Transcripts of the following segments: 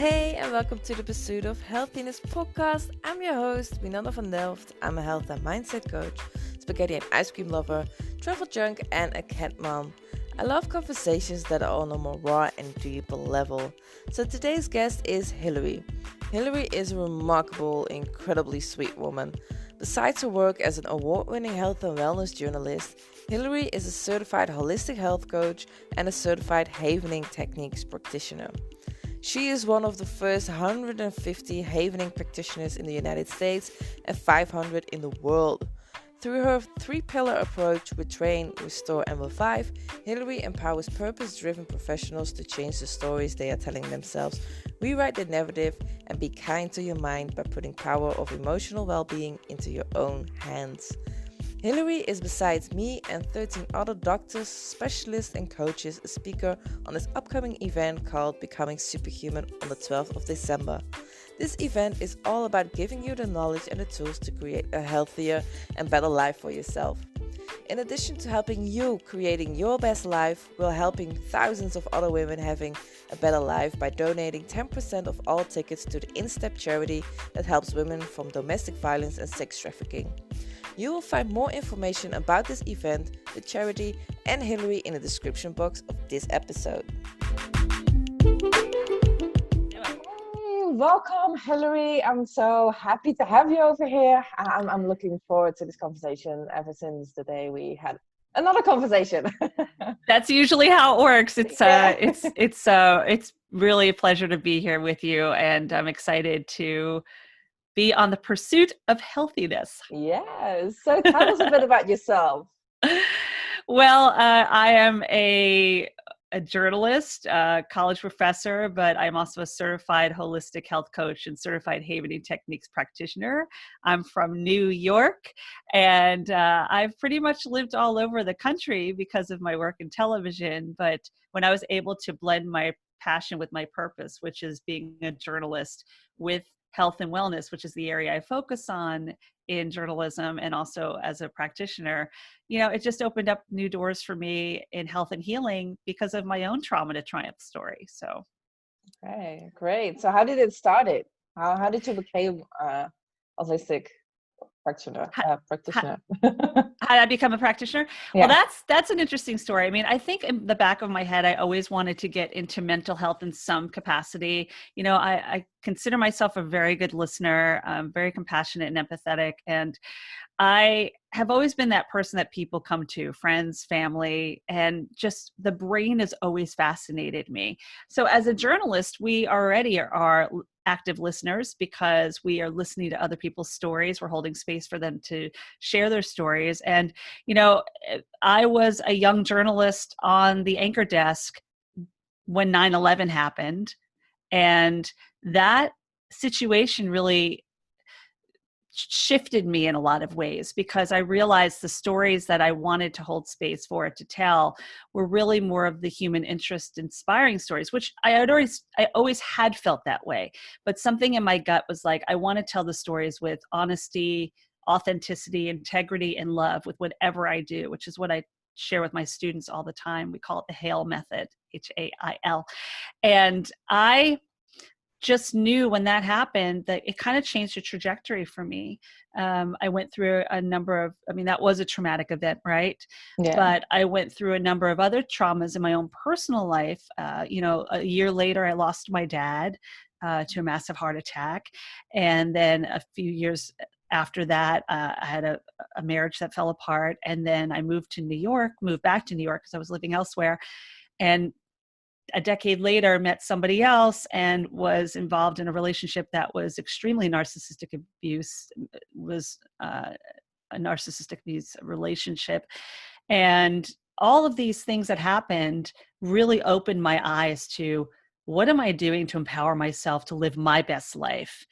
Hey, and welcome to the Pursuit of Healthiness podcast. I'm your host, Winanda van Delft. I'm a health and mindset coach, spaghetti and ice cream lover, travel junk, and a cat mom. I love conversations that are on a more raw and deeper level. So today's guest is Hilary. Hilary is a remarkable, incredibly sweet woman. Besides her work as an award-winning health and wellness journalist, Hilary is a certified holistic health coach and a certified havening techniques practitioner. She is one of the first 150 havening practitioners in the United States and 500 in the world. Through her three-pillar approach, Retrain, Restore, and Revive, Hilary empowers purpose-driven professionals to change the stories they are telling themselves, rewrite the narrative, and be kind to your mind by putting power of emotional well-being into your own hands. Hilary is, besides me and 13 other doctors, specialists, and coaches, a speaker on this upcoming event called Becoming Superhuman on the 12th of December. This event is all about giving you the knowledge and the tools to create a healthier and better life for yourself. In addition to helping you creating your best life, we're helping thousands of other women having a better life by donating 10% of all tickets to the InStep charity that helps women from domestic violence and sex trafficking. You will find more information about this event, the charity, and Hilary in the description box of this episode. Welcome, Hilary. I'm so happy to have you over here. I'm looking forward to this conversation ever since the day we had another conversation. That's usually how it works. It's really a pleasure to be here with you, and I'm excited to be on the pursuit of healthiness. Yes. So tell us a bit about yourself. Well, I am a journalist, college professor, but I'm also a certified holistic health coach and certified havening techniques practitioner. I'm from New York, and I've pretty much lived all over the country because of my work in television. But when I was able to blend my passion with my purpose, which is being a journalist, with health and wellness, which is the area I focus on in journalism and also as a practitioner, it just opened up new doors for me in health and healing because of my own trauma to triumph story. So, Okay, great. So how did it start? How did you become holistic practitioner? How did I become a practitioner? Yeah. Well, that's an interesting story. I mean, I think in the back of my head, I always wanted to get into mental health in some capacity. I consider myself a very good listener, very compassionate and empathetic. And I have always been that person that people come to, friends, family, and just the brain has always fascinated me. So as a journalist, we already are active listeners because we are listening to other people's stories. We're holding space for them to share their stories. And, I was a young journalist on the anchor desk when 9/11 happened. And that situation really shifted me in a lot of ways because I realized the stories that I wanted to hold space for to tell were really more of the human interest inspiring stories, which I always had felt that way. But something in my gut was like, I want to tell the stories with honesty, authenticity, integrity, and love with whatever I do, which is what I share with my students all the time. We call it the HAIL method, HAIL. And I just knew when that happened that it kind of changed the trajectory for me. I went through that was a traumatic event, right? Yeah. But I went through a number of other traumas in my own personal life. A year later, I lost my dad to a massive heart attack. And then a few years after that, I had a marriage that fell apart. And then I moved back to New York because I was living elsewhere. And a decade later, met somebody else and was involved in a relationship that was extremely narcissistic abuse, was a narcissistic abuse relationship. And all of these things that happened really opened my eyes to what am I doing to empower myself to live my best life?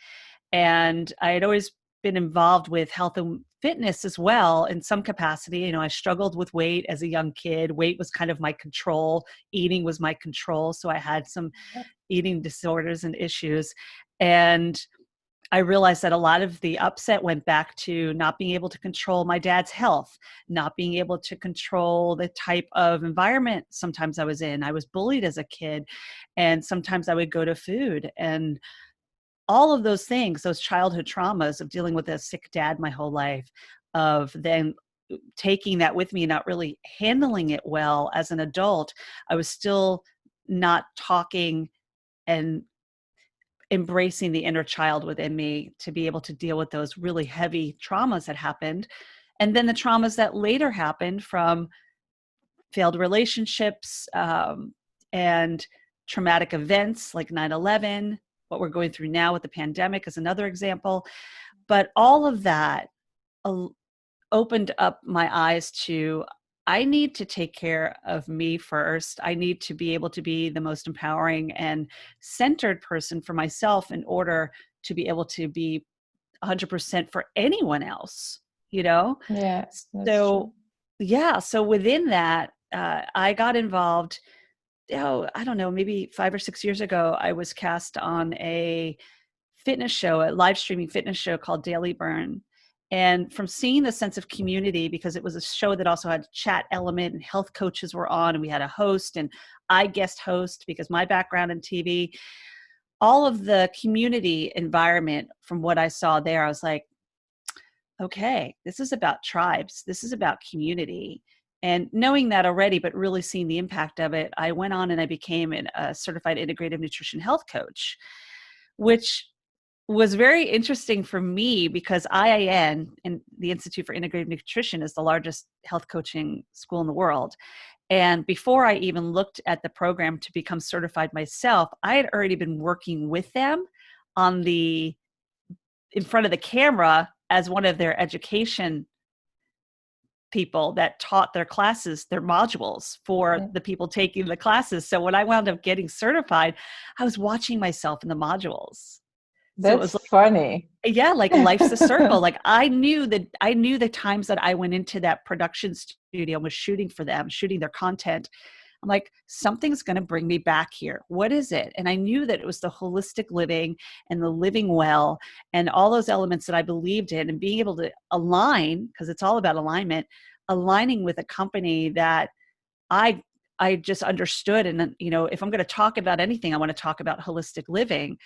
And I had always been involved with health and fitness as well in some capacity. I struggled with weight as a young kid. Weight was kind of my control. Eating was my control. So I had some eating disorders and issues. And I realized that a lot of the upset went back to not being able to control my dad's health, not being able to control the type of environment sometimes I was in. I was bullied as a kid, and sometimes I would go to food, and all of those things, those childhood traumas of dealing with a sick dad my whole life, of then taking that with me, not really handling it well as an adult. I was still not talking and embracing the inner child within me to be able to deal with those really heavy traumas that happened. And then the traumas that later happened from failed relationships, and traumatic events like 9/11, what we're going through now with the pandemic is another example. But all of that opened up my eyes to, I need to take care of me first. I need to be able to be the most empowering and centered person for myself in order to be able to be 100% for anyone else, you know? Yeah, that's So, true. yeah. So within that, I got involved. I don't know, maybe 5 or 6 years ago, I was cast on a fitness show, a live streaming fitness show called Daily Burn. And from seeing the sense of community, because it was a show that also had a chat element and health coaches were on, and we had a host and I guest host because my background in TV, all of the community environment from what I saw there, I was like, okay, this is about tribes. This is about community. And knowing that already, but really seeing the impact of it, I went on and I became a certified integrative nutrition health coach, which was very interesting for me because IIN, and the Institute for Integrative Nutrition, is the largest health coaching school in the world. And before I even looked at the program to become certified myself, I had already been working with them in front of the camera as one of their education people that taught their classes, their modules for the people taking the classes. So when I wound up getting certified, I was watching myself in the modules. So it was That's funny. yeah, like life's a circle. Like I knew the times that I went into that production studio and was shooting for them, shooting their content. I'm like, something's going to bring me back here. What is it? And I knew that it was the holistic living and the living well and all those elements that I believed in, and being able to align, because it's all about alignment, aligning with a company that I just understood. And, you know, if I'm going to talk about anything, I want to talk about holistic living.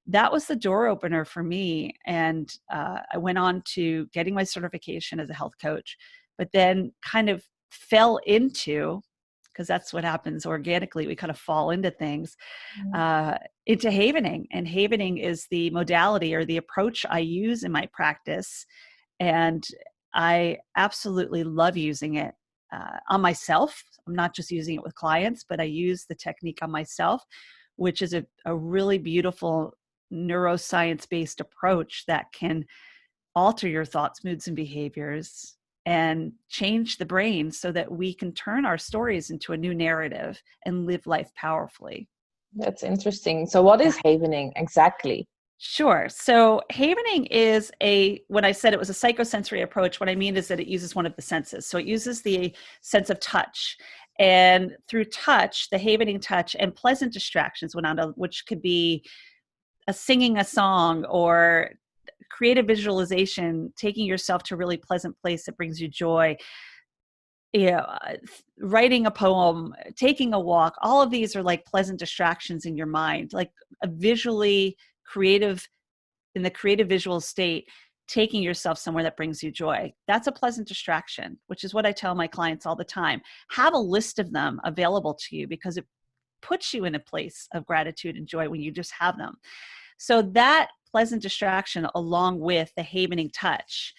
That was the door opener for me. And I went on to getting my certification as a health coach, but then kind of fell into, because that's what happens organically, we kind of fall into things, into havening. And havening is the modality or the approach I use in my practice. And I absolutely love using it on myself. I'm not just using it with clients, but I use the technique on myself, which is a really beautiful neuroscience-based approach that can alter your thoughts, moods, and behaviors and change the brain so that we can turn our stories into a new narrative and live life powerfully. That's interesting. So what is havening exactly? Sure. So havening is when I said it was a psychosensory approach, what I mean is that it uses one of the senses. So it uses the sense of touch. And through touch, the havening touch and pleasant distractions, which could be singing a song or creative visualization, taking yourself to a really pleasant place that brings you joy, writing a poem, taking a walk, all of these are like pleasant distractions in your mind, like a visually creative, in the creative visual state, taking yourself somewhere that brings you joy. That's a pleasant distraction, which is what I tell my clients all the time. Have a list of them available to you because it puts you in a place of gratitude and joy when you just have them. So that pleasant distraction, along with the havening touch,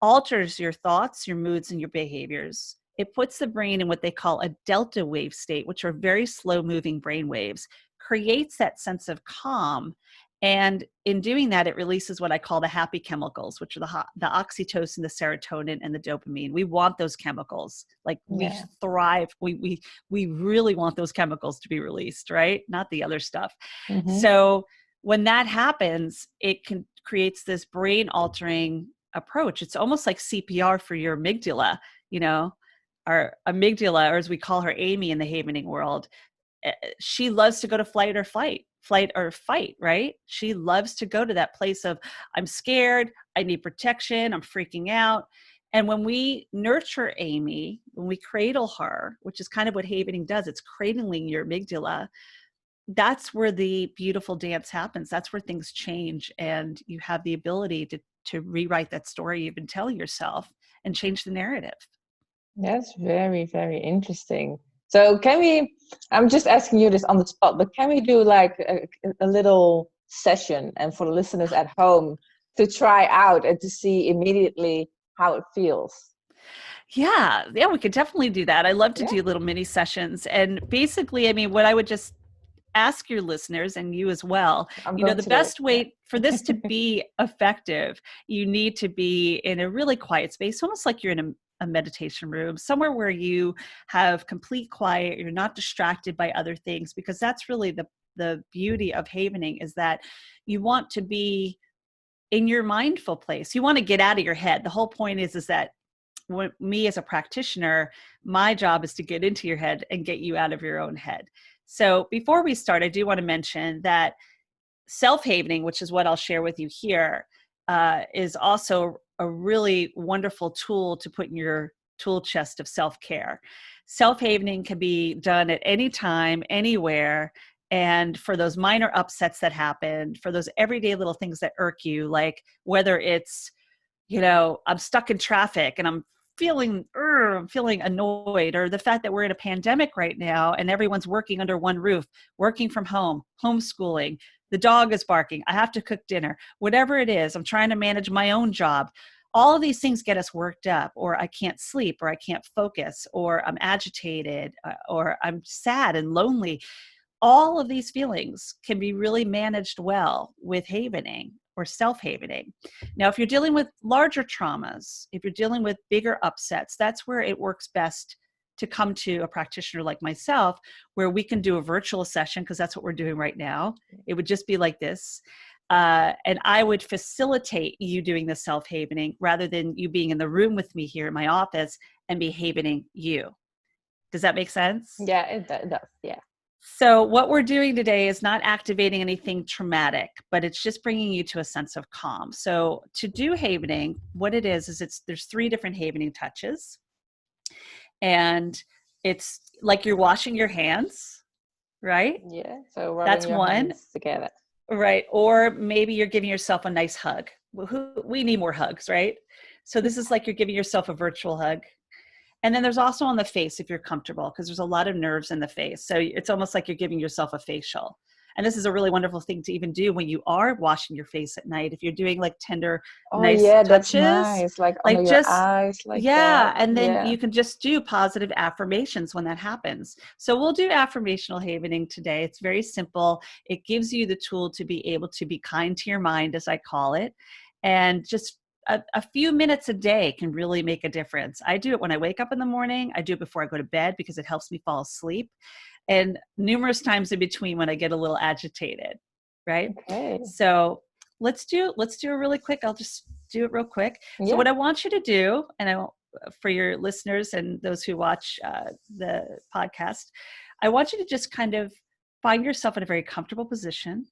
alters your thoughts, your moods, and your behaviors. It puts the brain in what they call a delta wave state, which are very slow moving brain waves, creates that sense of calm. And in doing that, it releases what I call the happy chemicals, which are the oxytocin, the serotonin, and the dopamine. We want those chemicals. Like we thrive. We really want those chemicals to be released, right? Not the other stuff. Mm-hmm. So when that happens, it creates this brain altering approach. It's almost like CPR for your amygdala, our amygdala, or as we call her, Amy in the havening world. She loves to go to flight or fight flight or fight, right? She loves to go to that place of, I'm scared, I need protection, I'm freaking out. And when we nurture Amy, when we cradle her, which is kind of what havening does, it's cradling your amygdala, that's where the beautiful dance happens. That's where things change. And you have the ability to rewrite that story you've been telling yourself and change the narrative. That's very, very interesting. So I'm just asking you this on the spot, but can we do like a little session and for the listeners at home to try out and to see immediately how it feels? Yeah, we could definitely do that. I love to do little mini sessions. And basically, I mean, what I would just ask your listeners and you as well, the best way for this to be effective, you need to be in a really quiet space, almost like you're in a meditation room, somewhere where you have complete quiet, you're not distracted by other things, because that's really the beauty of havening, is that you want to be in your mindful place. You want to get out of your head. The whole point is that me as a practitioner, my job is to get into your head and get you out of your own head. So before we start, I do want to mention that self-havening, which is what I'll share with you here, is also a really wonderful tool to put in your tool chest of self-care. Self-havening can be done at any time, anywhere. And for those minor upsets that happen, for those everyday little things that irk you, like whether it's, I'm stuck in traffic and I'm feeling annoyed, or the fact that we're in a pandemic right now and everyone's working under one roof, working from home, homeschooling, the dog is barking, I have to cook dinner, whatever it is, I'm trying to manage my own job. All of these things get us worked up, or I can't sleep, or I can't focus, or I'm agitated, or I'm sad and lonely. All of these feelings can be really managed well with havening or self-havening. Now, if you're dealing with larger traumas, if you're dealing with bigger upsets, that's where it works best to come to a practitioner like myself, where we can do a virtual session, because that's what we're doing right now. It would just be like this. And I would facilitate you doing the self-havening rather than you being in the room with me here in my office and be havening you. Does that make sense? Yeah, it does. Yeah. So what we're doing today is not activating anything traumatic, but it's just bringing you to a sense of calm. So to do havening, what it is there's 3 different havening touches. And it's like you're washing your hands, right? Yeah. So rubbing that's your one hands together. Right. Or maybe you're giving yourself a nice hug. We need more hugs, right? So this is like you're giving yourself a virtual hug. And then there's also on the face, if you're comfortable, because there's a lot of nerves in the face. So it's almost like you're giving yourself a facial. And this is a really wonderful thing to even do when you are washing your face at night. If you're doing like tender, nice touches, that's nice. Like under your eyes, like that. And then you can just do positive affirmations when that happens. So we'll do affirmational havening today. It's very simple. It gives you the tool to be able to be kind to your mind, as I call it, and just a few minutes a day can really make a difference. I do it when I wake up in the morning. I do it before I go to bed because it helps me fall asleep, and numerous times in between when I get a little agitated, right? Okay. So let's do it really quick. I'll just do it real quick. Yeah. So what I want you to do, and for your listeners and those who watch the podcast, I want you to just kind of find yourself in a very comfortable position.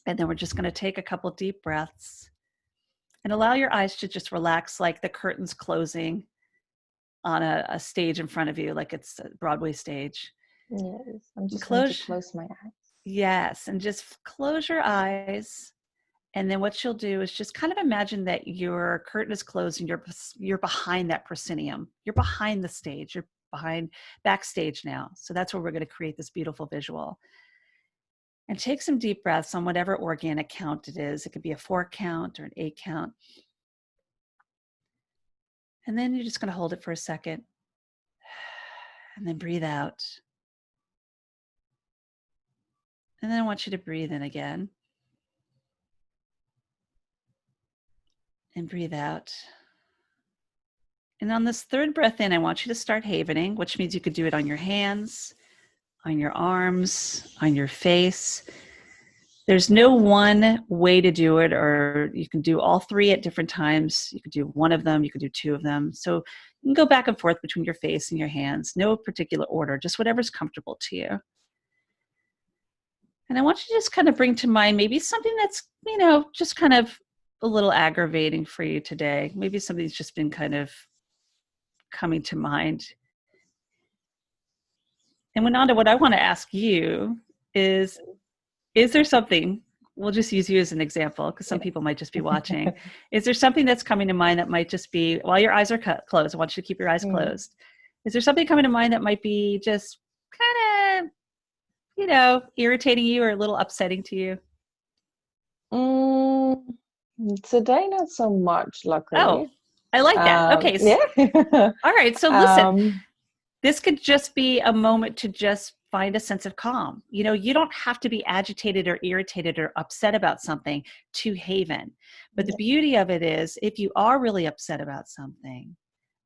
And then we're just going to take a couple deep breaths. And allow your eyes to just relax, like the curtains closing on a stage in front of you, like it's a Broadway stage. Yes, I'm just going to close my eyes. Yes, and just close your eyes. And then what you'll do is just kind of imagine that your curtain is closed and you're behind that proscenium. You're behind the stage. You're backstage now. So that's where we're going to create this beautiful visual. And take some deep breaths on whatever organic count it is. It could be a 4 count or an 8 count. And then you're just going to hold it for a second. And then breathe out. And then I want you to breathe in again. And breathe out. And on this 3rd breath in, I want you to start havening, which means you could do it on your hands, on your arms, on your face. There's no one way to do it, or you can do all 3 at different times. You could do one of them, you could do 2 of them. So you can go back and forth between your face and your hands. No particular order, just whatever's comfortable to you. And I want you to just kind of bring to mind maybe something that's, just kind of a little aggravating for you today. Maybe something's just been kind of coming to mind. And Winanda, what I want to ask you is there something, we'll just use you as an example because some people might just be watching. Is there something that's coming to mind that might just be, while your eyes are closed, I want you to keep your eyes closed. Is there something coming to mind that might be just kind of, irritating you or a little upsetting to you? Today, not so much, luckily. Oh, I like that. Okay. Yeah. All right. So listen, this could just be a moment to just find a sense of calm. You don't have to be agitated or irritated or upset about something to haven. But the beauty of it is, if you are really upset about something,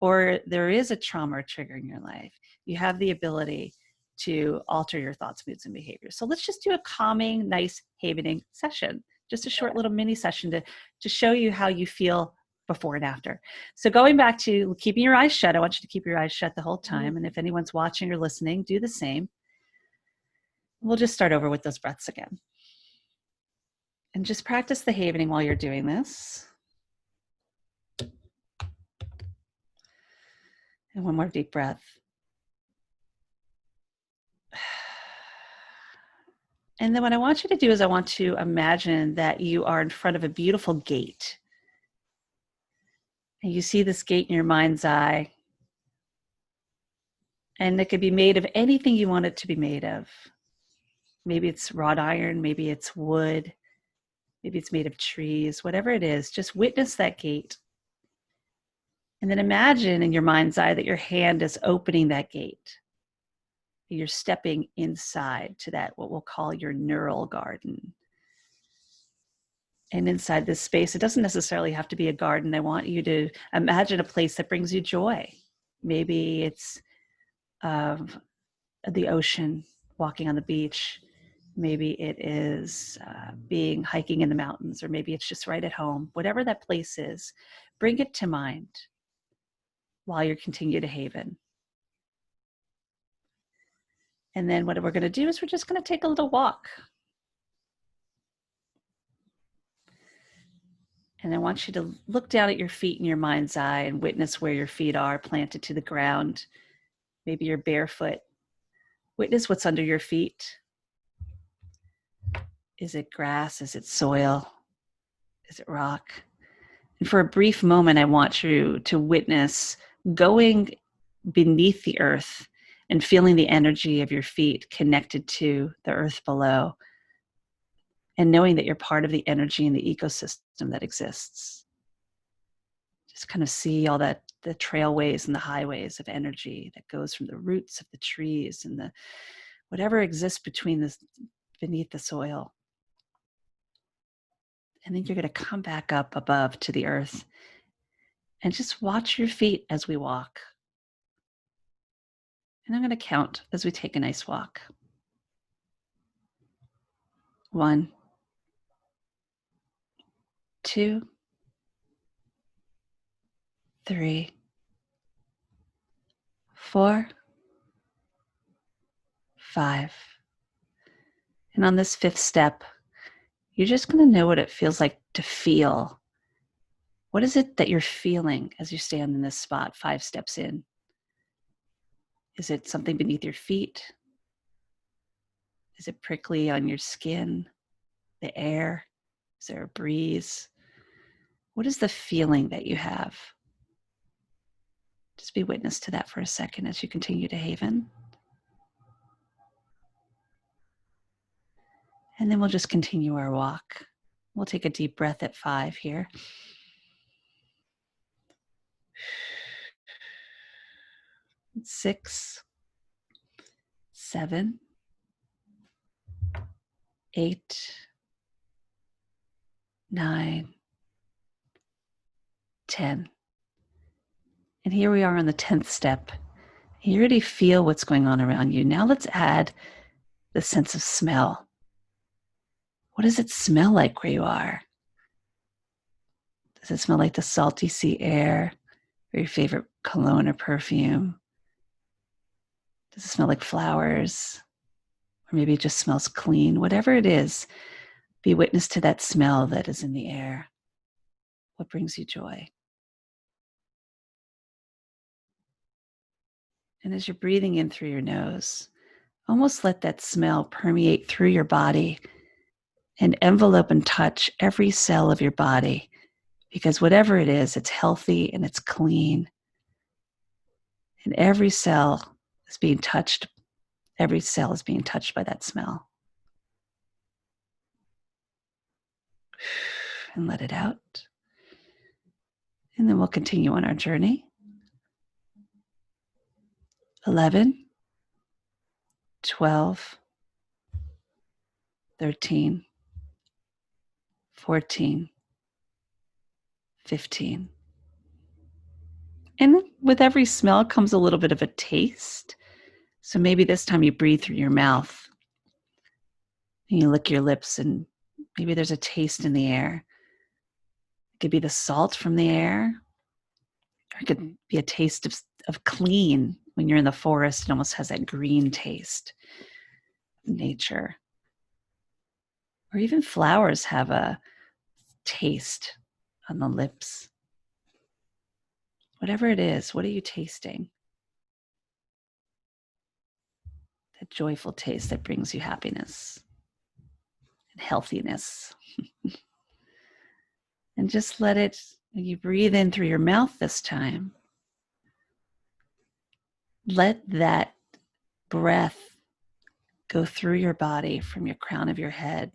or there is a trauma or trigger in your life, you have the ability to alter your thoughts, moods, and behaviors. So let's just do a calming, nice havening session. Just a short little mini session to show you how you feel before and after. So going back to keeping your eyes shut, I want you to keep your eyes shut the whole time. And if anyone's watching or listening, do the same. We'll just start over with those breaths again. And just practice the havening while you're doing this. And one more deep breath. And then what I want you to do is I want to imagine that you are in front of a beautiful gate. And you see this gate in your mind's eye. And it could be made of anything you want it to be made of. Maybe it's wrought iron, maybe it's wood, maybe it's made of trees, whatever it is, just witness that gate. And then imagine in your mind's eye that your hand is opening that gate. You're stepping inside to that, what we'll call your neural garden. And inside this space, it doesn't necessarily have to be a garden. I want you to imagine a place that brings you joy. Maybe it's the ocean, walking on the beach. Maybe it is hiking in the mountains, or maybe it's just right at home. Whatever that place is, bring it to mind while you continue to haven. And then what we're going to do is we're just going to take a little walk. And I want you to look down at your feet in your mind's eye and witness where your feet are planted to the ground. Maybe you're barefoot. Witness what's under your feet. Is it grass? Is it soil? Is it rock? And for a brief moment, I want you to witness going beneath the earth and feeling the energy of your feet connected to the earth below, and knowing that you're part of the energy in the ecosystem that exists. Just kind of see all that, the trailways and the highways of energy that goes from the roots of the trees and the whatever exists beneath the soil. And then you're going to come back up above to the earth and just watch your feet as we walk. And I'm going to count as we take a nice walk. 1, 2, 3, 4, 5. And on this 5th step, you're just going to know what it feels like to feel. What is it that you're feeling as you stand in this spot 5 steps in? Is it something beneath your feet? Is it prickly on your skin? The air? Is there a breeze? What is the feeling that you have? Just be witness to that for a second as you continue to haven. And then we'll just continue our walk. We'll take a deep breath at 5 here. 6, 7, 8, 9, 10. And here we are on the 10th step. You already feel what's going on around you. Now let's add the sense of smell. What does it smell like where you are? Does it smell like the salty sea air, or your favorite cologne or perfume? Does it smell like flowers or maybe it just smells clean. Whatever it is, be witness to that smell that is in the air. What brings you joy? And as you're breathing in through your nose, almost let that smell permeate through your body and envelope and touch every cell of your body. Because whatever it is, it's healthy and it's clean. And every cell is being touched. Every cell is being touched by that smell. And let it out. And then we'll continue on our journey. 11, 12, 13, 14, 15. And with every smell comes a little bit of a taste. So maybe this time you breathe through your mouth and you lick your lips, and maybe there's a taste in the air. It could be the salt from the air, or it could be a taste of clean. When you're in the forest, it almost has that green taste of nature. Or even flowers have a taste on the lips. Whatever it is, what are you tasting? That joyful taste that brings you happiness and healthiness. And just let it, when you breathe in through your mouth this time, let that breath go through your body from your crown of your head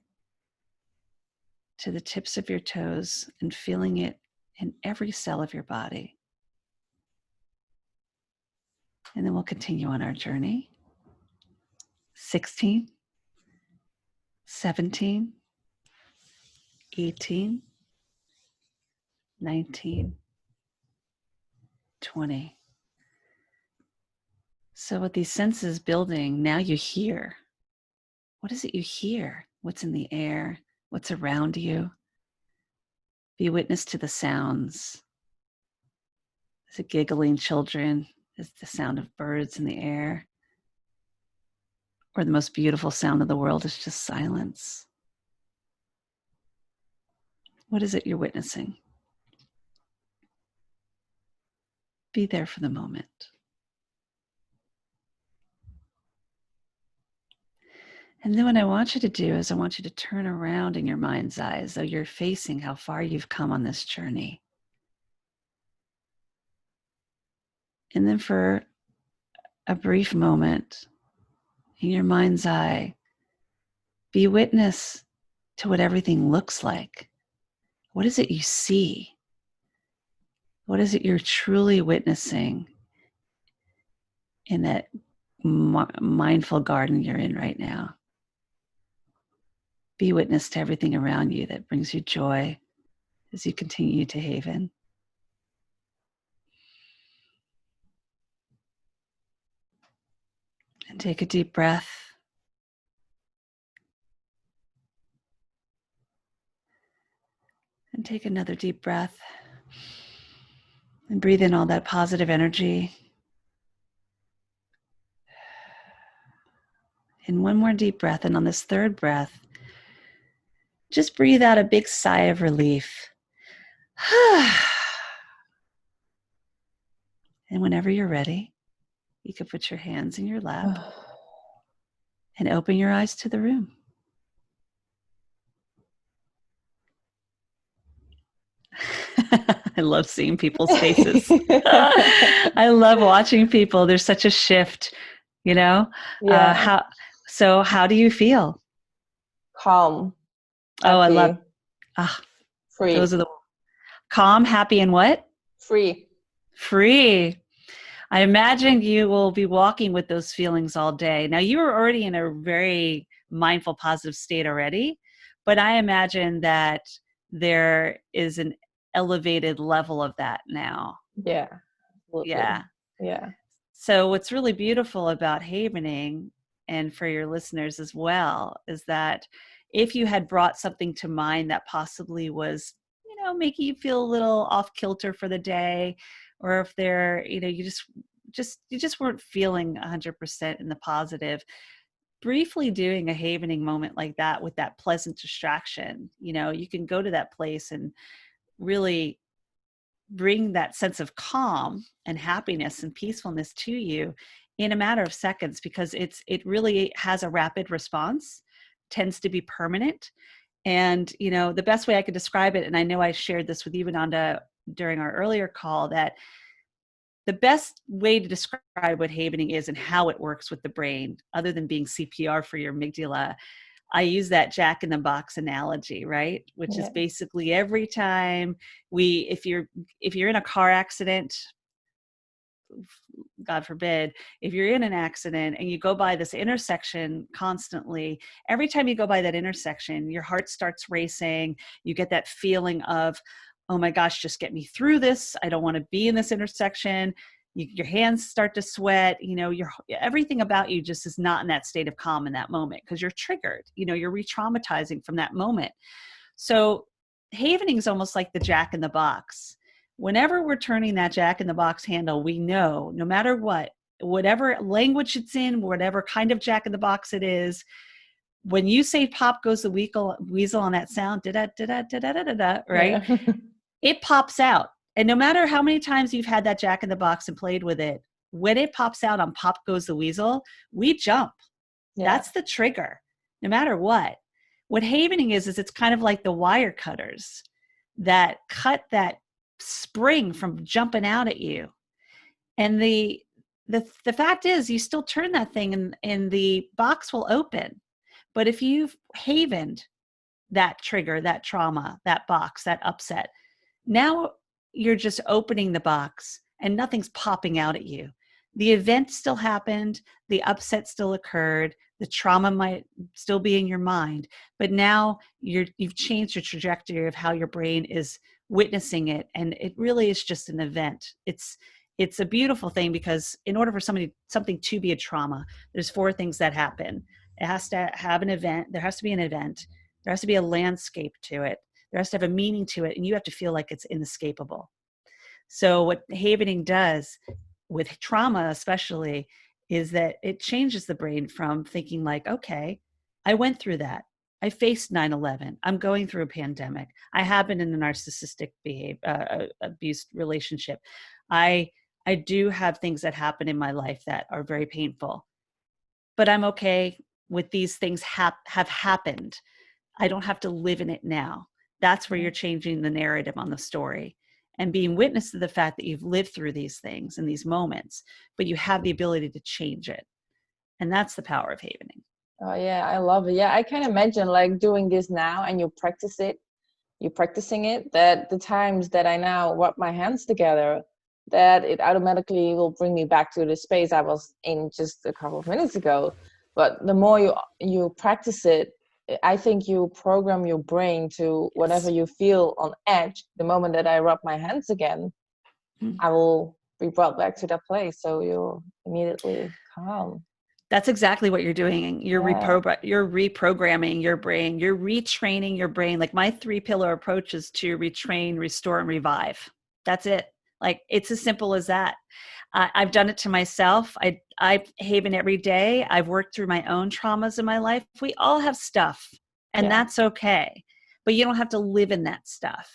to the tips of your toes and feeling it in every cell of your body. And then we'll continue on our journey. 16, 17, 18, 19, 20. So with these senses building, now you hear. What is it you hear? What's in the air? What's around you? Be witness to the sounds. Is it giggling children? Is the sound of birds in the air? Or the most beautiful sound of the world is just silence? What is it you're witnessing? Be there for the moment. And then what I want you to do is I want you to turn around in your mind's eye as though you're facing how far you've come on this journey. And then for a brief moment in your mind's eye, be witness to what everything looks like. What is it you see? What is it you're truly witnessing in that mindful garden you're in right now? Be witness to everything around you that brings you joy as you continue to haven. And take a deep breath. And take another deep breath. And breathe in all that positive energy. And one more deep breath. And on this third breath, just breathe out a big sigh of relief. And whenever you're ready, you can put your hands in your lap and open your eyes to the room. I love seeing people's faces. I love watching people. There's such a shift, you know? Yeah. How do you feel? Calm. Oh, I happy, love, free. those are the calm, happy, and what? Free. Free. I imagine you will be walking with those feelings all day. Now, you are already in a very mindful, positive state already, but I imagine that there is an elevated level of that now. Yeah. Absolutely. Yeah. Yeah. So what's really beautiful about havening, and for your listeners as well, is that if you had brought something to mind that possibly was, making you feel a little off kilter for the day, or if there, you just weren't feeling 100% in the positive, briefly doing a havening moment like that with that pleasant distraction, you can go to that place and really bring that sense of calm and happiness and peacefulness to you in a matter of seconds, because it really has a rapid response, tends to be permanent. And, the best way I could describe it, and I know I shared this with you, Ananda, during our earlier call, that the best way to describe what havening is and how it works with the brain, other than being CPR for your amygdala, I use that Jack in the Box analogy, right? Which is basically every time if you're in a car accident, God forbid, if you're in an accident and you go by this intersection constantly, every time you go by that intersection, your heart starts racing. You get that feeling of, oh my gosh, just get me through this. I don't want to be in this intersection. Your hands start to sweat. Everything about you just is not in that state of calm in that moment because you're triggered. You're re-traumatizing from that moment. So havening is almost like the Jack in the Box. Whenever we're turning that Jack in the Box handle, we know no matter whatever language it's in, whatever kind of Jack in the Box it is, when you say pop goes the weasel on that sound, right? Yeah. It pops out. And no matter how many times you've had that Jack in the Box and played with it, when it pops out on pop goes the weasel, we jump. Yeah. That's the trigger, no matter what. What havening is it's kind of like the wire cutters that cut that spring from jumping out at you. And the fact is, you still turn that thing and the box will open. But if you've havened that trigger, that trauma, that box, that upset, now you're just opening the box and nothing's popping out at you. The event still happened. The upset still occurred. The trauma might still be in your mind, but now you've changed the trajectory of how your brain is witnessing it. And it really is just an event. It's a beautiful thing because in order for something to be a trauma, there's 4 things that happen. It has to have an event. There has to be an event. There has to be a landscape to it. There has to have a meaning to it. And you have to feel like it's inescapable. So what havening does with trauma, especially, is that it changes the brain from thinking like, okay, I went through that. I faced 9/11. I'm going through a pandemic. I have been in a narcissistic abuse relationship. I do have things that happen in my life that are very painful, but I'm okay with these things have happened. I don't have to live in it now. That's where you're changing the narrative on the story and being witness to the fact that you've lived through these things and these moments, but you have the ability to change it. And that's the power of havening. Oh yeah, I love it. Yeah, I can imagine like doing this now and you're practicing it, that the times that I now rub my hands together, that it automatically will bring me back to the space I was in just a couple of minutes ago. But the more you practice it, I think you program your brain to whatever you feel on edge. The moment that I rub my hands again, I will be brought back to that place. So you're immediately calm. That's exactly what you're doing. You're reprogramming your brain. You're retraining your brain. Like my 3-pillar approach is to retrain, restore, and revive. That's it. Like it's as simple as that. I've done it to myself. I haven every day. I've worked through my own traumas in my life. We all have stuff, and that's okay. But you don't have to live in that stuff.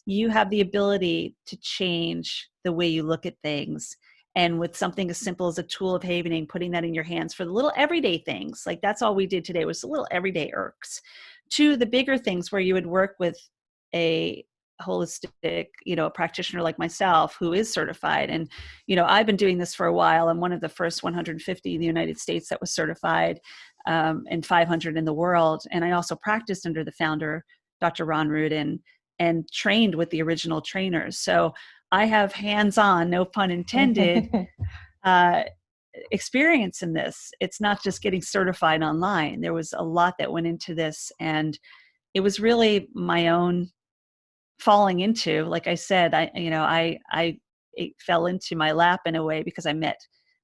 You have the ability to change the way you look at things. And with something as simple as a tool of havening, putting that in your hands for the little everyday things, like that's all we did today was the little everyday irks, to the bigger things where you would work with a holistic, a practitioner like myself who is certified. And, I've been doing this for a while. I'm one of the first 150 in the United States that was certified, and 500 in the world. And I also practiced under the founder, Dr. Ron Rudin, and trained with the original trainers. So I have hands-on, no pun intended, experience in this. It's not just getting certified online. There was a lot that went into this, and it was really my own falling into. Like I said, it fell into my lap in a way because I met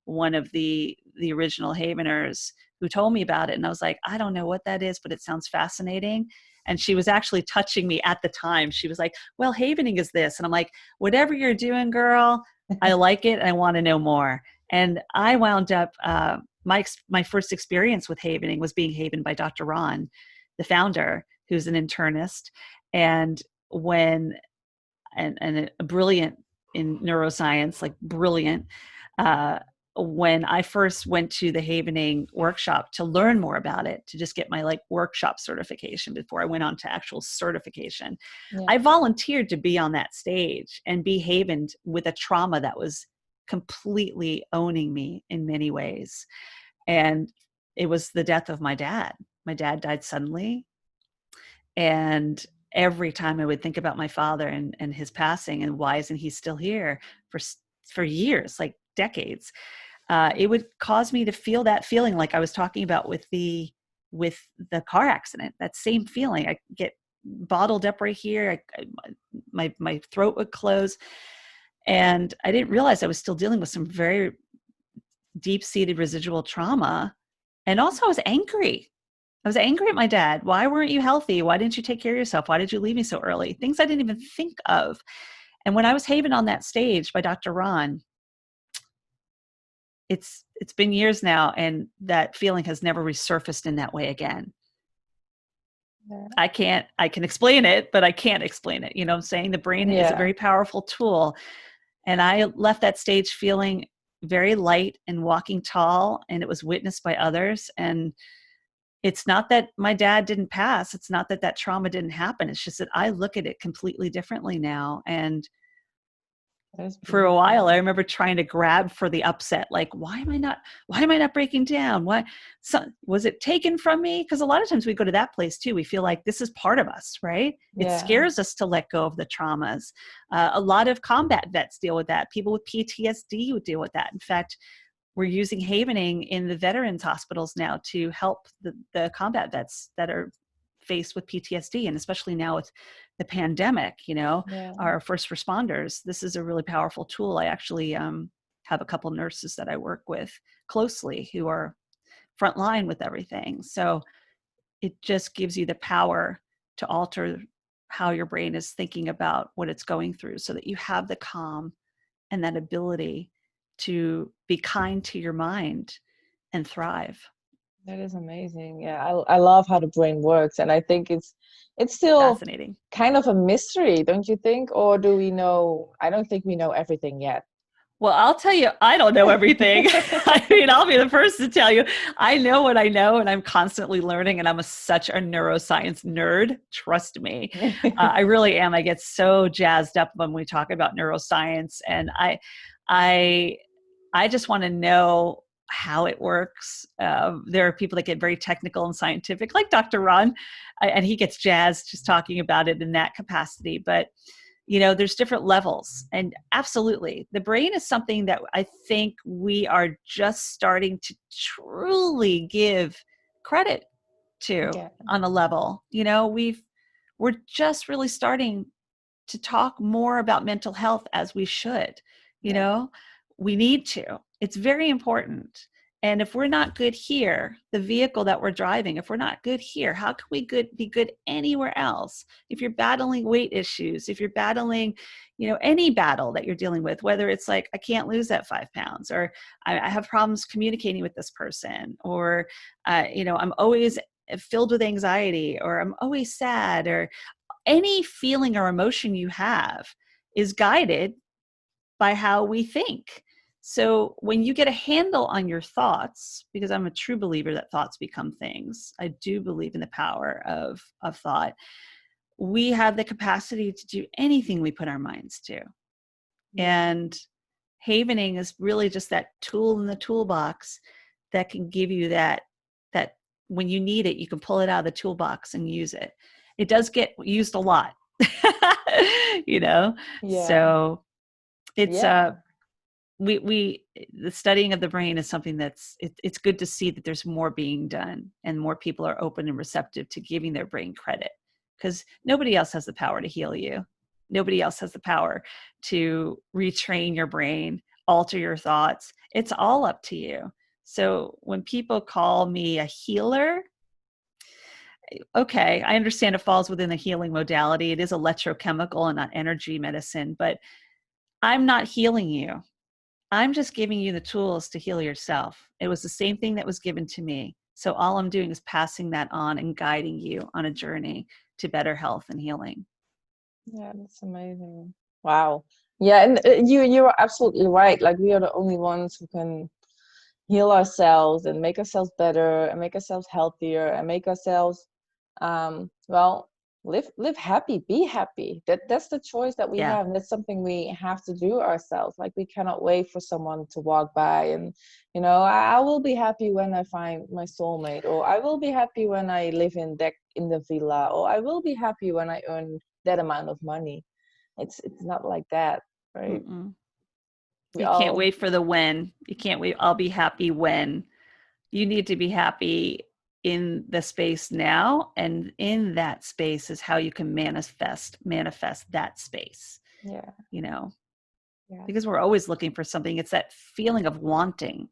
one of the original haveners who told me about it, and I was like, I don't know what that is, but it sounds fascinating. And she was actually touching me at the time. She was like, well, havening is this. And I'm like, whatever you're doing, girl, I like it. And I want to know more. And I wound up my first experience with havening was being havened by Dr. Ron, the founder, who's an internist, and a brilliant in neuroscience, like brilliant. When I first went to the havening workshop to learn more about it, to just get my like workshop certification before I went on to actual certification, I volunteered to be on that stage and be havened with a trauma that was completely owning me in many ways. And it was the death of my dad. My dad died suddenly. And every time I would think about my father and his passing and why isn't he still here for years, like decades, it would cause me to feel that feeling like I was talking about with the car accident, that same feeling. I get bottled up right here. My throat would close. And I didn't realize I was still dealing with some very deep-seated residual trauma. And also I was angry. I was angry at my dad. Why weren't you healthy? Why didn't you take care of yourself? Why did you leave me so early? Things I didn't even think of. And when I was havened on that stage by Dr. Ron, it's been years now, and that feeling has never resurfaced in that way again. Yeah. I can explain it, but I can't explain it. You know what I'm saying? The brain is a very powerful tool. And I left that stage feeling very light and walking tall, and it was witnessed by others. And it's not that my dad didn't pass. It's not that trauma didn't happen. It's just that I look at it completely differently now. And for a while, I remember trying to grab for the upset. Like, why am I not breaking down? Was it taken from me? Because a lot of times we go to that place too. We feel like this is part of us, right? Yeah. It scares us to let go of the traumas. A lot of combat vets deal with that. People with PTSD would deal with that. In fact, we're using havening in the veterans hospitals now to help the combat vets that are faced with PTSD, and especially now with the pandemic, our first responders. This is a really powerful tool. I actually have a couple nurses that I work with closely who are frontline with everything. So it just gives you the power to alter how your brain is thinking about what it's going through, so that you have the calm and that ability to be kind to your mind and thrive. That is amazing. Yeah, I love how the brain works, and I think it's still fascinating. Kind of a mystery, don't you think? Or do we know? I don't think we know everything yet. Well, I'll tell you, I don't know everything. I mean, I'll be the first to tell you, I know what I know, and I'm constantly learning, and I'm such a neuroscience nerd. Trust me. I really am. I get so jazzed up when we talk about neuroscience, and I just want to know how it works. There are people that get very technical and scientific, like Dr. Ron, and he gets jazzed just talking about it in that capacity. But there's different levels, and absolutely, the brain is something that I think we are just starting to truly give credit to on a level. We're just really starting to talk more about mental health as we should. We need to. It's very important. And if we're not good here, the vehicle that we're driving, if we're not good here, how can we be good anywhere else? If you're battling weight issues, if you're battling, any battle that you're dealing with, whether it's like, I can't lose that 5 pounds, or I have problems communicating with this person, or, I'm always filled with anxiety, or I'm always sad, or any feeling or emotion you have is guided by how we think. So when you get a handle on your thoughts, because I'm a true believer that thoughts become things, I do believe in the power of thought. We have the capacity to do anything we put our minds to. And havening is really just that tool in the toolbox that can give you that when you need it, you can pull it out of the toolbox and use it. It does get used a lot, So it's the studying of the brain is something it's good to see that there's more being done, and more people are open and receptive to giving their brain credit, because nobody else has the power to heal you. Nobody else has the power to retrain your brain, alter your thoughts. It's all up to you. So when people call me a healer, okay, I understand it falls within the healing modality. It is electrochemical and not energy medicine, but I'm not healing you. I'm just giving you the tools to heal yourself. It was the same thing that was given to me. So all I'm doing is passing that on and guiding you on a journey to better health and healing. Yeah, that's amazing. Wow. Yeah, and you are absolutely right. Like, we are the only ones who can heal ourselves and make ourselves better and make ourselves healthier and make ourselves well, live happy, be happy. That's the choice that we Yeah. have, and that's something we have to do ourselves. Like, we cannot wait for someone to walk by and, I will be happy when I find my soulmate, or I will be happy when I live in the villa, or I will be happy when I earn that amount of money. It's not like that, right? Mm-mm. We You can't all wait for the when. You can't wait. I'll be happy when. You need to be happy in the space now, and in that space is how you can manifest that space, yeah yeah, yeah because we're always looking for something. It's that feeling of wanting,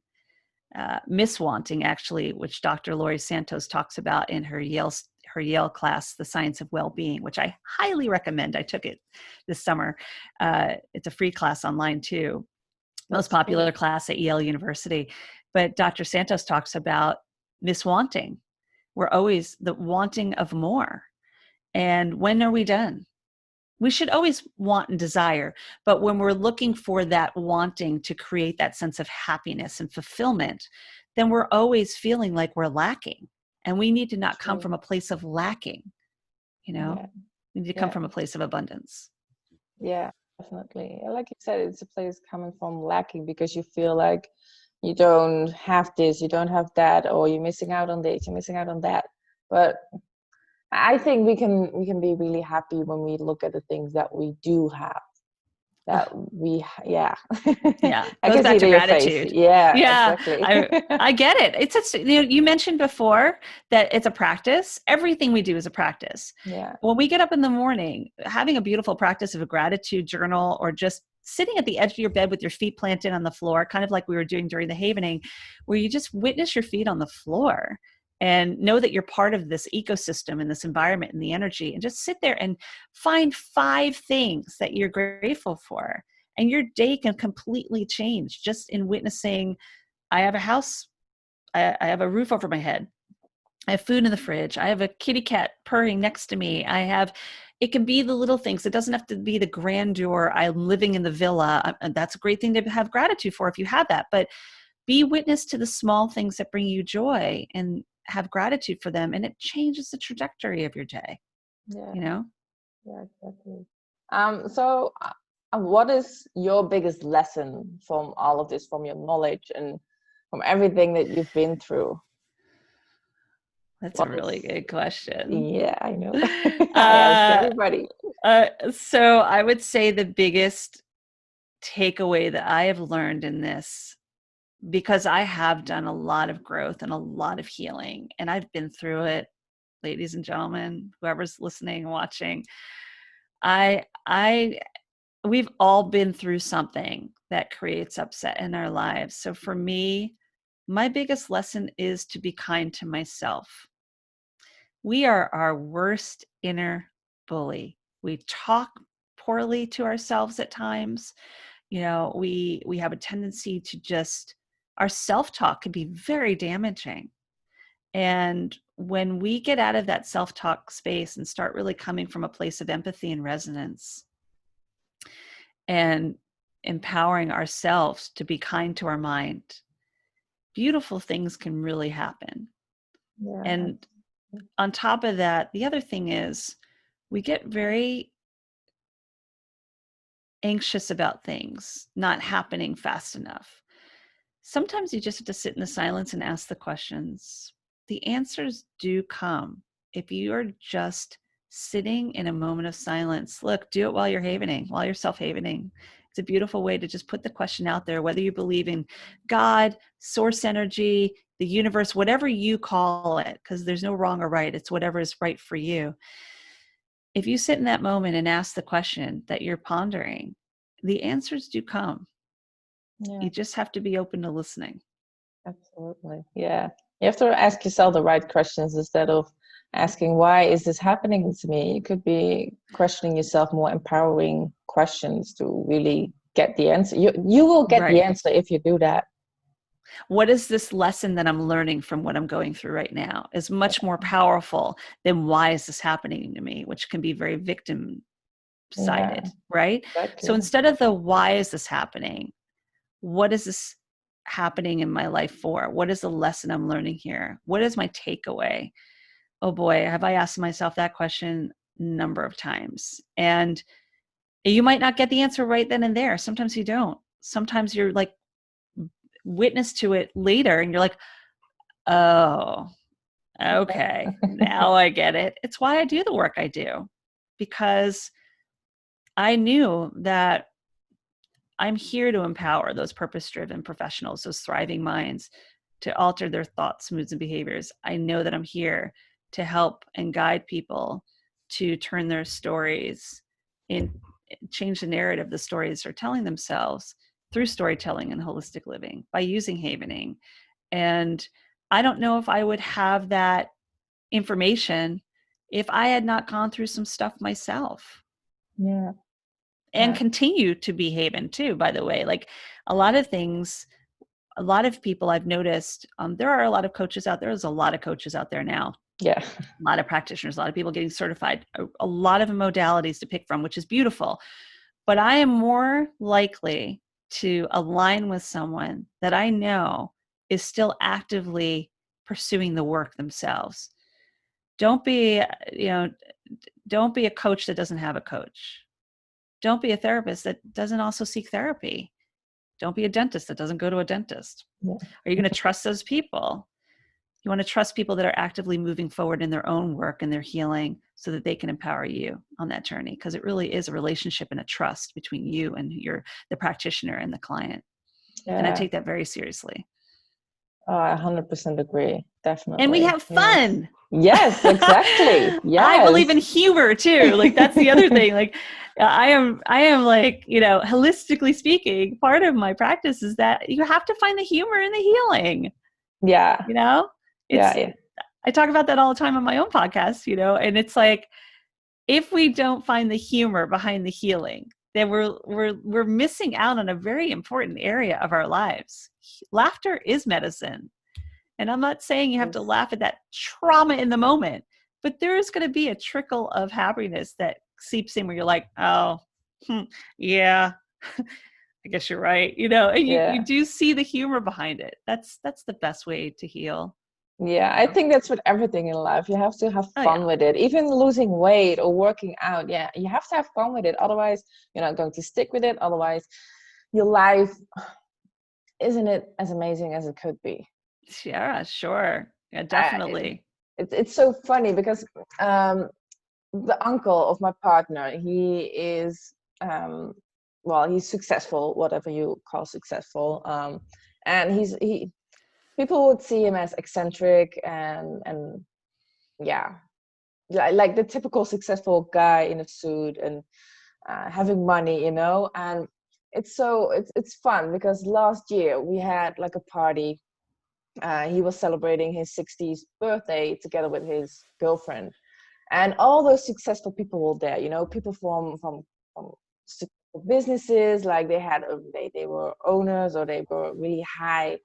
miswanting, actually, which Dr. Laurie Santos talks about in her Yale class, The Science of Well-Being, which I highly recommend. I took it this summer. It's a free class online too. Most that's popular great. class at Yale University. But Dr. Santos talks about miswanting. We're always the wanting of more. And when are we done? We should always want and desire, but when we're looking for that wanting to create that sense of happiness and fulfillment, then we're always feeling like we're lacking. And we need to not come True. from a place of lacking, Yeah, we need to come yeah, from a place of abundance. yeah, definitely. And like you said, it's a place coming from lacking because you feel like you don't have this, you don't have that, or you're missing out on this, you're missing out on that. But I think we can be really happy when we look at the things that we do have. That we, yeah. Yeah, I goes can back see it to in your face. gratitude. Yeah, Yeah, exactly. I get it. You mentioned before that it's a practice. Everything we do is a practice. Yeah, When we get up in the morning, having a beautiful practice of a gratitude journal, or just sitting at the edge of your bed with your feet planted on the floor, kind of like we were doing during the havening, where you just witness your feet on the floor and know that you're part of this ecosystem and this environment and the energy, and just sit there and find 5 things that you're grateful for. And your day can completely change just in witnessing. I have a house, I have a roof over my head, I have food in the fridge, I have a kitty cat purring next to me, it can be the little things. It doesn't have to be the grandeur. I'm living in the villa. And that's a great thing to have gratitude for if you have that. But be witness to the small things that bring you joy and have gratitude for them. And it changes the trajectory of your day, yeah, you know? yeah, exactly. So, what is your biggest lesson from all of this, from your knowledge and from everything that you've been through? That's a What really is, good question. yeah, I know. I ask Uh, everybody. so I would say the biggest takeaway that I have learned in this, because I have done a lot of growth and a lot of healing, and I've been through it, ladies and gentlemen, whoever's listening and watching, I we've all been through something that creates upset in our lives. So for me, my biggest lesson is to be kind to myself. We are our worst inner bully. We talk poorly to ourselves at times. We have a tendency to just, our self-talk can be very damaging. And when we get out of that self-talk space and start really coming from a place of empathy and resonance and empowering ourselves to be kind to our mind, beautiful things can really happen. Yeah, And on top of that, the other thing is we get very anxious about things not happening fast enough. Sometimes you just have to sit in the silence and ask the questions. The answers do come if you are just sitting in a moment of silence. Look, do it while you're havening, while you're self-havening. It's a beautiful way to just put the question out there, whether you believe in God, source energy, the universe, whatever you call it, because there's no wrong or right. It's whatever is right for you. If you sit in that moment and ask the question that you're pondering, the answers do come. yeah, You just have to be open to listening. absolutely. Yeah. You have to ask yourself the right questions instead of asking, why is this happening to me? You could be questioning yourself, more empowering questions to really get the answer. You will get the Right. answer if you do that. What is this lesson that I'm learning from what I'm going through right now is much more powerful than why is this happening to me, which can be very victim Yeah, sided, right? So exactly. instead of the why is this happening, what is this happening in my life for? What is the lesson I'm learning here? What is my takeaway? Oh boy, have I asked myself that question a number of times. And you might not get the answer right then and there. Sometimes you don't. Sometimes you're like witness to it later and you're like, oh, okay, now I get it. It's why I do the work I do, because I knew that I'm here to empower those purpose-driven professionals, those thriving minds, to alter their thoughts, moods, and behaviors. I know that I'm here to help and guide people to turn their stories in, change the narrative the stories are telling themselves through storytelling and holistic living by using havening. And I don't know if I would have that information if I had not gone through some stuff myself. Yeah. And continue to be haven too, by the way. Like a lot of things, a lot of people I've noticed, there are a lot of coaches out there. There's a lot of coaches out there now. Yeah. A lot of practitioners, a lot of people getting certified, a lot of modalities to pick from, which is beautiful. But I am more likely to align with someone that I know is still actively pursuing the work themselves. Don't be, don't be a coach that doesn't have a coach. Don't be a therapist that doesn't also seek therapy. Don't be a dentist that doesn't go to a dentist. Yeah. Are you going to trust those people? You want to trust people that are actively moving forward in their own work and their healing so that they can empower you on that journey, because it really is a relationship and a trust between you and the practitioner and the client. Yeah. And I take that very seriously. Oh, I 100% agree. Definitely. And we have fun. Yes, exactly. Yes. I believe in humor too. Like that's the other thing. Like I am like, holistically speaking, part of my practice is that you have to find the humor in the healing. Yeah. I talk about that all the time on my own podcast, and it's like, if we don't find the humor behind the healing, then we're missing out on a very important area of our lives. Laughter is medicine. And I'm not saying you have to laugh at that trauma in the moment, but there is going to be a trickle of happiness that seeps in where you're like, oh, yeah, I guess you're right. And you do see the humor behind it. That's the best way to heal. Yeah, I think that's with everything in life. You have to have fun with it. Even losing weight or working out. Yeah, you have to have fun with it. Otherwise, you're not going to stick with it. Otherwise, your life isn't it as amazing as it could be. Yeah, sure. Yeah, definitely. It's so funny because the uncle of my partner, he is he's successful, whatever you call successful, and people would see him as eccentric and yeah, like the typical successful guy in a suit and having money, and it's fun because last year we had like a party. He was celebrating his 60th birthday together with his girlfriend, and all those successful people were there. People from successful businesses, like they were owners or they were really high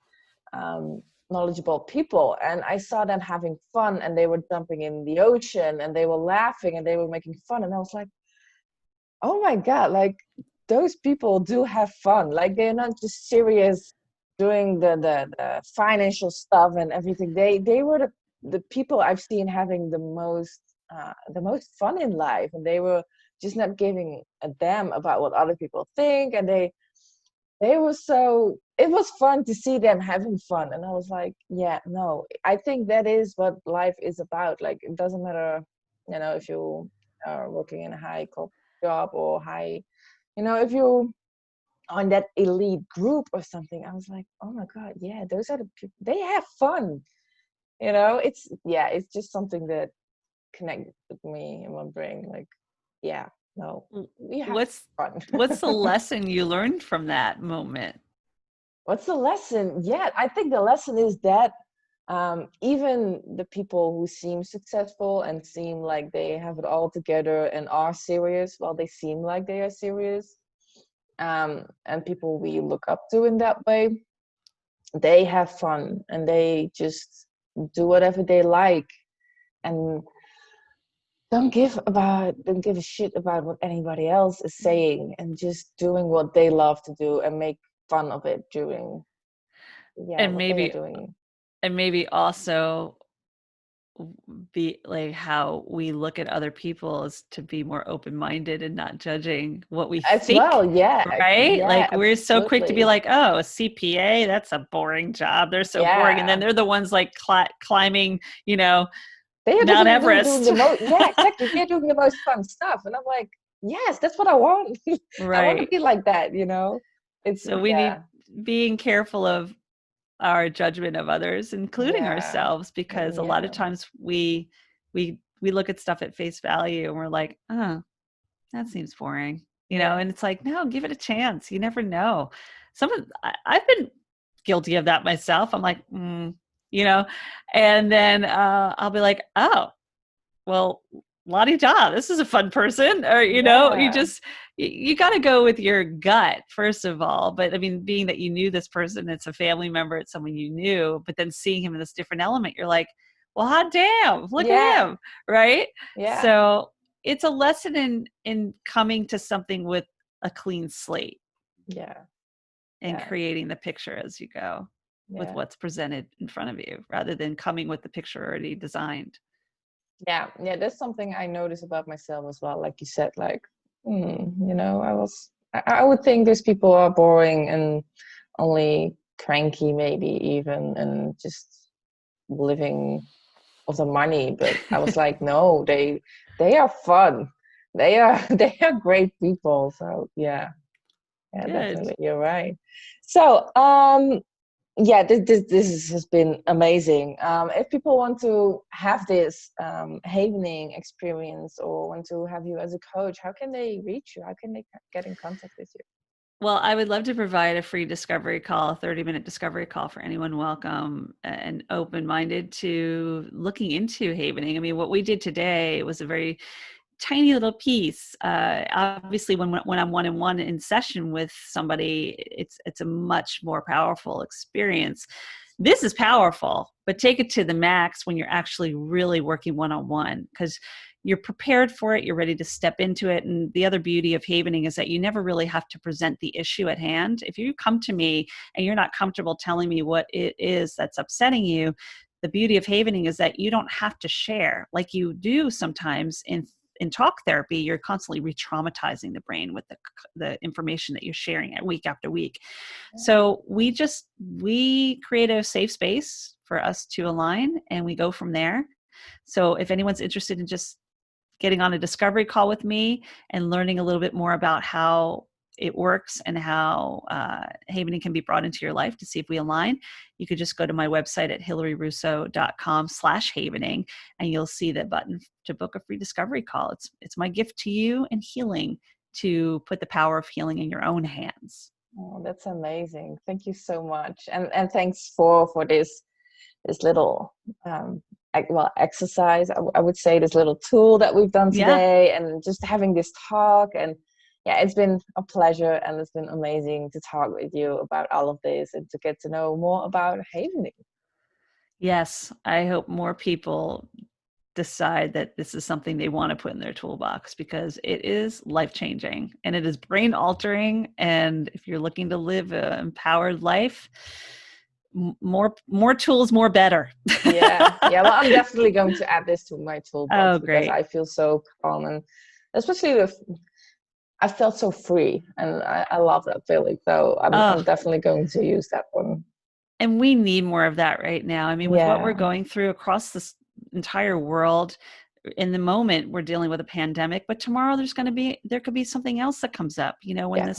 knowledgeable people. And I saw them having fun, and they were jumping in the ocean, and they were laughing, and they were making fun. And I was like, oh my God, like those people do have fun. Like they're not just serious doing the financial stuff and everything. They were the people I've seen having the most fun in life, and they were just not giving a damn about what other people think. And they were it was fun to see them having fun. And I was like, yeah, no, I think that is what life is about. Like it doesn't matter, if you are working in a high corporate job or high, if you on that elite group or something. I was like, oh my God, yeah, those are the people, they have fun. It's just something that connected with me in my brain. Like, yeah, no, we have fun. What's the lesson you learned from that moment? What's the lesson? Yeah, I think the lesson is that even the people who seem successful and seem like they have it all together and are serious, well, they seem like they are serious. and people we look up to in that way, they have fun and they just do whatever they like and don't give a shit about what anybody else is saying, and just doing what they love to do and make fun of it doing And what they are doing. maybe also be like how we look at other people is to be more open-minded and not judging what we As think, well, yeah. right? Yeah, Like we're so quick to be absolutely. like, oh, a CPA, that's a boring job. They're so boring. And then Yeah. they're the ones like climbing, They are Mount doing Everest. the most, yeah, exactly. They're doing the most fun stuff. And I'm like, yes, that's what I want. I want to Right. be like that, It's, So we yeah, need being careful of our judgment of others, including yeah, ourselves, because a lot of yeah, times we look at stuff at face value and we're like, oh, that seems boring, yeah, and it's like, no, give it a chance. You never know. I've been guilty of that myself. I'm like, you know, and then I'll be like, oh, well, la-di-da, this is a fun person. Or, yeah, you got to go with your gut, first of all. But I mean, being that you knew this person, it's a family member, it's someone you knew, but then seeing him in this different element, you're like, well, hot damn, look at yeah, him. Right. yeah, So it's a lesson in coming to something with a clean slate yeah, and yeah, creating the picture as you go with yeah. what's presented in front of you, rather than coming with the picture already designed. Yeah, that's something I notice about myself as well. Like you said, like, I would think these people are boring and only cranky, maybe even, and just living of the money. But I was like, no, they are fun. They are they are great people. So yeah, Good. definitely, you're right. So yeah, has been amazing. If people want to have this havening experience or want to have you as a coach, how can they reach you? How can they get in contact with you? Well, I would love to provide a free discovery call, a 30-minute discovery call for anyone welcome and open-minded to looking into havening. I mean, what we did today was a very tiny little piece. Obviously, when I'm one-on-one in session with somebody, it's a much more powerful experience. This is powerful, but take it to the max when you're actually really working one-on-one, because you're prepared for it, you're ready to step into it. And the other beauty of havening is that you never really have to present the issue at hand. If you come to me and you're not comfortable telling me what it is that's upsetting you, the beauty of havening is that you don't have to share like you do sometimes in talk therapy. You're constantly re-traumatizing the brain with the information that you're sharing week after week. So we create a safe space for us to align, and we go from there. So if anyone's interested in just getting on a discovery call with me and learning a little bit more about how it works and how havening can be brought into your life to see if we align, you could just go to my website at hilaryrusso.com/havening, and you'll see the button to book a free discovery call. It's my gift to you and healing, to put the power of healing in your own hands. Oh, that's amazing. Thank you so much. And thanks for this little exercise. I would say this little tool that we've done Yeah. today, and just having this talk. And yeah, it's been a pleasure, and it's been amazing to talk with you about all of this and to get to know more about havening. Yes. I hope more people decide that this is something they want to put in their toolbox, because it is life-changing and it is brain altering. And if you're looking to live an empowered life, more tools, more better. Yeah. Well, I'm definitely going to add this to my toolbox, Oh, because great. I feel so calm, and especially I felt so free, and I love that feeling. So I'm Oh, definitely going to use that one. and we need more of that right now. I mean, with what we're Yeah. going through across this entire world, in the moment we're dealing with a pandemic, but tomorrow there could be something else that comes up. When Yeah.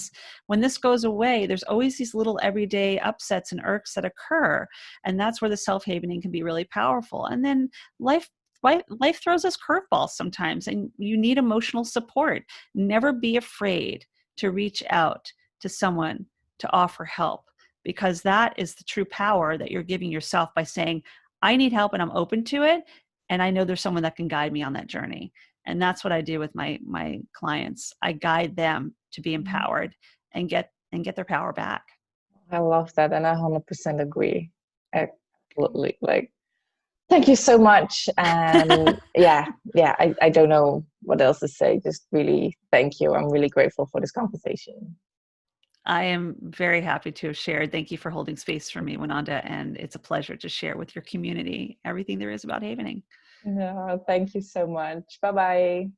this goes away, there's always these little everyday upsets and irks that occur, and that's where the self-havening can be really powerful. And then life life throws us curveballs sometimes, and you need emotional support. Never be afraid to reach out to someone to offer help, because that is the true power that you're giving yourself by saying, I need help and I'm open to it. And I know there's someone that can guide me on that journey. And that's what I do with my clients. I guide them to be empowered. and get their power back. I love that, and I 100% agree. Absolutely. Like, thank you so much. And I don't know what else to say. Just really thank you. I'm really grateful for this conversation. I am very happy to have shared. Thank you for holding space for me, Winanda, and it's a pleasure to share with your community everything there is about havening. No, thank you so much. Bye-bye.